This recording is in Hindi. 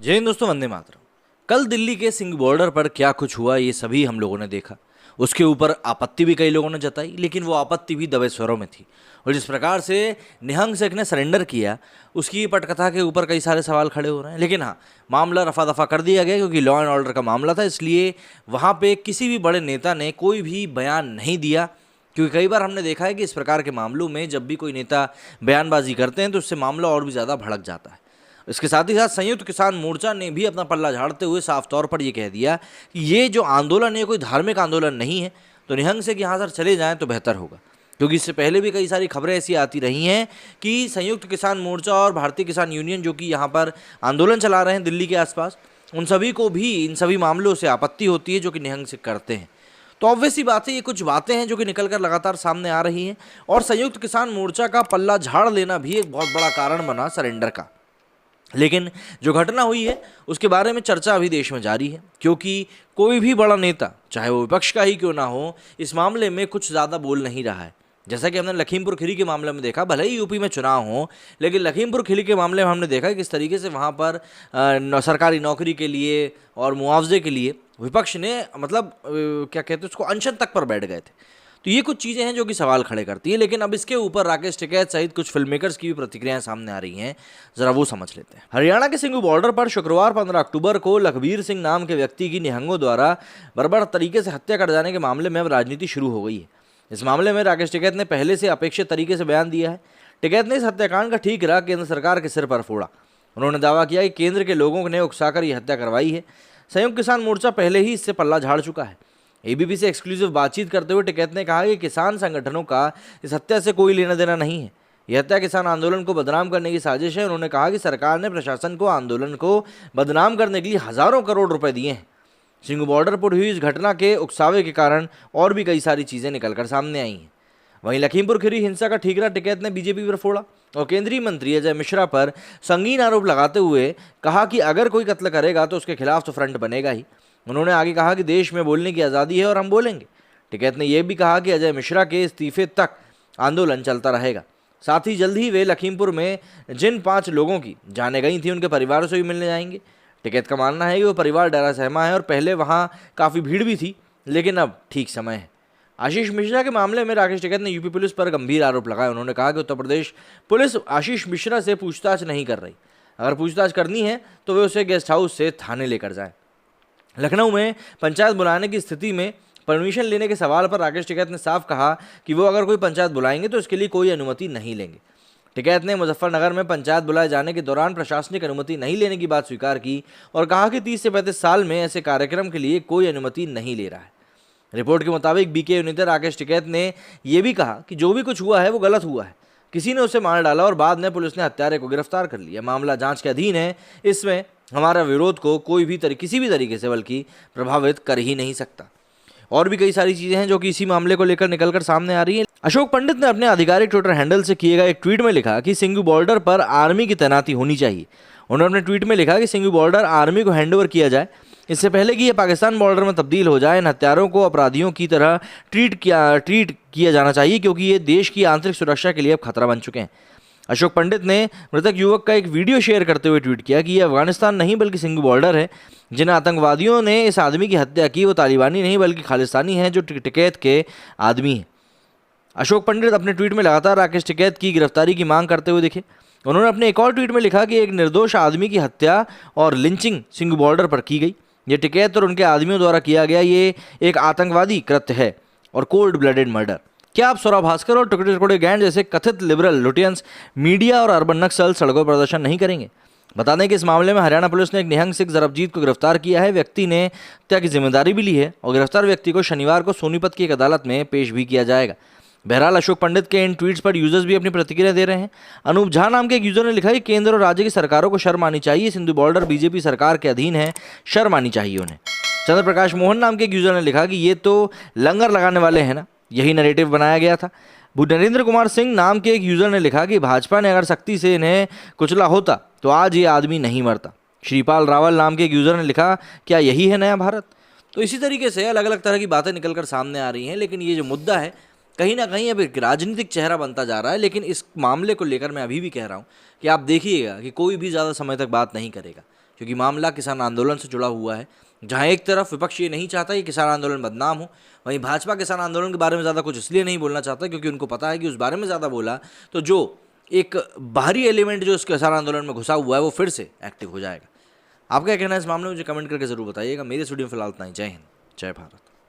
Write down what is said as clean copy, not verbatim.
जय हिंद दोस्तों, वंदे मातरम। कल दिल्ली के सिंह बॉर्डर पर क्या कुछ हुआ ये सभी हम लोगों ने देखा। उसके ऊपर आपत्ति भी कई लोगों ने जताई, लेकिन वो आपत्ति भी दबे स्वरों में थी। और जिस प्रकार से निहंग शेख ने सरेंडर किया, उसकी पटकथा के ऊपर कई सारे सवाल खड़े हो रहे हैं। लेकिन हाँ, मामला रफा दफा कर दिया गया क्योंकि लॉ एंड ऑर्डर का मामला था, इसलिए वहाँ पे किसी भी बड़े नेता ने कोई भी बयान नहीं दिया। क्योंकि कई बार हमने देखा है कि इस प्रकार के मामलों में जब भी कोई नेता बयानबाजी करते हैं तो उससे मामला और भी ज़्यादा भड़क जाता है। इसके साथ ही साथ संयुक्त किसान मोर्चा ने भी अपना पल्ला झाड़ते हुए साफ तौर पर यह कह दिया कि ये जो आंदोलन है कोई धार्मिक आंदोलन नहीं है, तो निहंग से कि यहाँ सर चले जाएं तो बेहतर होगा। क्योंकि इससे पहले भी कई सारी खबरें ऐसी आती रही हैं कि संयुक्त किसान मोर्चा और भारतीय किसान यूनियन जो कि यहाँ पर आंदोलन चला रहे हैं दिल्ली के आसपास, उन सभी को भी इन सभी मामलों से आपत्ति होती है जो कि निहंग से करते हैं। तो ऑब्वियस सी बात है, ये कुछ बातें हैं जो कि निकल कर लगातार सामने आ रही हैं और संयुक्त किसान मोर्चा का पल्ला झाड़ लेना भी एक बहुत बड़ा कारण बना सरेंडर का। लेकिन जो घटना हुई है उसके बारे में चर्चा अभी देश में जारी है, क्योंकि कोई भी बड़ा नेता, चाहे वो विपक्ष का ही क्यों ना हो, इस मामले में कुछ ज़्यादा बोल नहीं रहा है। जैसा कि हमने लखीमपुर खीरी के मामले में देखा, भले ही यूपी में चुनाव हो, लेकिन लखीमपुर खीरी के मामले में हमने देखा कि किस तरीके से वहाँ पर सरकारी नौकरी के लिए और मुआवजे के लिए विपक्ष ने क्या कहते हैं उसको, अनशन तक पर बैठ गए थे। तो ये कुछ चीज़ें हैं जो कि सवाल खड़े करती है। लेकिन अब इसके ऊपर राकेश टिकैत सहित कुछ फिल्म मेकर्स की भी प्रतिक्रियाएं सामने आ रही हैं, जरा वो समझ लेते हैं। हरियाणा के सिंघू बॉर्डर पर शुक्रवार 15 अक्टूबर को लखबीर सिंह नाम के व्यक्ति की निहंगों द्वारा बर्बर तरीके से हत्या कर जाने के मामले में अब राजनीति शुरू हो गई है। इस मामले में राकेश टिकैत ने पहले से अपेक्षित तरीके से बयान दिया है। टिकैत ने इस हत्याकांड का ठीकरा केंद्र सरकार के सिर पर फोड़ा। उन्होंने दावा किया कि केंद्र के लोगों ने उकसाकर यह हत्या करवाई है। संयुक्त किसान मोर्चा पहले ही इससे पल्ला झाड़ चुका है। एबीपी से एक्सक्लूसिव बातचीत करते हुए टिकैत ने कहा कि किसान संगठनों का इस हत्या से कोई लेना देना नहीं है। यह हत्या किसान आंदोलन को बदनाम करने की साजिश है। उन्होंने कहा कि सरकार ने प्रशासन को आंदोलन को बदनाम करने के लिए हजारों करोड़ रुपए दिए हैं। सिंघू बॉर्डर पर हुई इस घटना के उकसावे के कारण और भी कई सारी चीज़ें निकलकर सामने आई हैं। वहीं लखीमपुर खीरी हिंसा का ठीकरा टिकैत ने बीजेपी पर फोड़ा और केंद्रीय मंत्री अजय मिश्रा पर संगीन आरोप लगाते हुए कहा कि अगर कोई कत्ल करेगा तो उसके खिलाफ तो फ्रंट बनेगा ही। उन्होंने आगे कहा कि देश में बोलने की आज़ादी है और हम बोलेंगे। टिकैत ने यह भी कहा कि अजय मिश्रा के इस्तीफे तक आंदोलन चलता रहेगा। साथ ही जल्द ही वे लखीमपुर में जिन 5 लोगों की जानें गई थी उनके परिवारों से भी मिलने जाएंगे। टिकैत का मानना है कि वो परिवार डरा सहमा है और पहले वहाँ काफ़ी भीड़ भी थी, लेकिन अब ठीक समय है। आशीष मिश्रा के मामले में राकेश टिकैत ने यूपी पुलिस पर गंभीर आरोप लगाए। उन्होंने कहा कि उत्तर प्रदेश पुलिस आशीष मिश्रा से पूछताछ नहीं कर रही। अगर पूछताछ करनी है तो वे उसे गेस्ट हाउस से थाने लेकर जाएं। लखनऊ में पंचायत बुलाने की स्थिति में परमिशन लेने के सवाल पर राकेश टिकैत ने साफ कहा कि वो अगर कोई पंचायत बुलाएंगे तो इसके लिए कोई अनुमति नहीं लेंगे। टिकैत ने मुजफ्फरनगर में पंचायत बुलाए जाने के दौरान प्रशासनिक अनुमति नहीं लेने की बात स्वीकार की और कहा कि 30 से 35 साल में ऐसे कार्यक्रम के लिए कोई अनुमति नहीं ले रहा है। रिपोर्ट के मुताबिक बीके यूनिटर राकेश टिकैत ने यह भी कहा कि जो भी कुछ हुआ है वो गलत हुआ है। किसी ने उसे मार डाला और बाद में पुलिस ने हत्यारे को गिरफ्तार कर लिया। मामला जांच के अधीन है। इसमें हमारा विरोध को कोई भी किसी भी तरीके से बल्कि प्रभावित कर ही नहीं सकता। और भी कई सारी चीज़ें हैं जो कि इसी मामले को लेकर निकलकर सामने आ रही हैं। अशोक पंडित ने अपने आधिकारिक ट्विटर हैंडल से किए गए एक ट्वीट में लिखा कि सिंघू बॉर्डर पर आर्मी की तैनाती होनी चाहिए। उन्होंने अपने ट्वीट में लिखा कि सिंघू बॉर्डर आर्मी को हैंडओवर किया जाए, इससे पहले कि यह पाकिस्तान बॉर्डर में तब्दील हो जाए। इन हत्यारों को अपराधियों की तरह ट्रीट किया जाना चाहिए, क्योंकि ये देश की आंतरिक सुरक्षा के लिए अब खतरा बन चुके हैं। अशोक पंडित ने मृतक युवक का एक वीडियो शेयर करते हुए ट्वीट किया कि यह अफगानिस्तान नहीं बल्कि सिंघू बॉर्डर है। जिन आतंकवादियों ने इस आदमी की हत्या की वो तालिबानी नहीं बल्कि खालिस्तानी हैं, जो टिकैत के आदमी हैं। अशोक पंडित अपने ट्वीट में लगातार राकेश टिकैत की गिरफ्तारी की मांग करते हुए दिखे। उन्होंने अपने एक और ट्वीट में लिखा कि एक निर्दोष आदमी की हत्या और लिंचिंग सिंघू बॉर्डर पर की गई। ये टिकैत और उनके आदमियों द्वारा किया गया ये एक आतंकवादी कृत्य है और कोल्ड ब्लडेड मर्डर। क्या आप स्वरा भास्कर और टुकड़े टुकड़े गैंग जैसे कथित लिबरल लुटियंस, मीडिया और अर्बन नक्सल सड़कों पर प्रदर्शन नहीं करेंगे? बता दें कि इस मामले में हरियाणा पुलिस ने एक निहंग सिख जरबजीत को गिरफ्तार किया है। व्यक्ति ने हत्या की जिम्मेदारी भी ली है और गिरफ्तार व्यक्ति को शनिवार को सोनीपत की एक अदालत में पेश भी किया जाएगा। बहरहाल अशोक पंडित के इन ट्वीट्स पर यूजर्स भी अपनी प्रतिक्रिया दे रहे हैं। अनूप झा नाम के एक यूजर ने लिखा कि केंद्र और राज्य की सरकारों को शर्म आनी चाहिए। सिंधु बॉर्डर बीजेपी सरकार के अधीन है, शर्म आनी चाहिए उन्हें। चंद्र प्रकाश मोहन नाम के एक यूजर ने लिखा कि ये तो लंगर लगाने वाले हैं ना, यही नैरेटिव बनाया गया था। नरेंद्र कुमार सिंह नाम के एक यूजर ने लिखा कि भाजपा ने अगर सख्ती से इन्हें कुचला होता तो आज ये आदमी नहीं मरता। श्रीपाल रावल नाम के एक यूजर ने लिखा, क्या यही है नया भारत? तो इसी तरीके से अलग अलग तरह की बातें निकलकर सामने आ रही हैं। लेकिन ये जो मुद्दा है कहीं ना कहीं अब एक राजनीतिक चेहरा बनता जा रहा है। लेकिन इस मामले को लेकर मैं अभी भी कह रहा हूँ कि आप देखिएगा कि कोई भी ज़्यादा समय तक बात नहीं करेगा, क्योंकि मामला किसान आंदोलन से जुड़ा हुआ है। जहां एक तरफ विपक्ष ये नहीं चाहता कि किसान आंदोलन बदनाम हो, वहीं भाजपा किसान आंदोलन के बारे में ज़्यादा कुछ इसलिए नहीं बोलना चाहता क्योंकि उनको पता है कि उस बारे में ज़्यादा बोला तो जो एक बाहरी एलिमेंट जो इस किसान आंदोलन में घुसा हुआ है वो फिर से एक्टिव हो जाएगा। आपका क्या कहना है इस मामले में मुझे कमेंट करके जरूर बताइएगा। मेरे इस वीडियो में फिलहाल इतना ही। जय हिंद, जय भारत।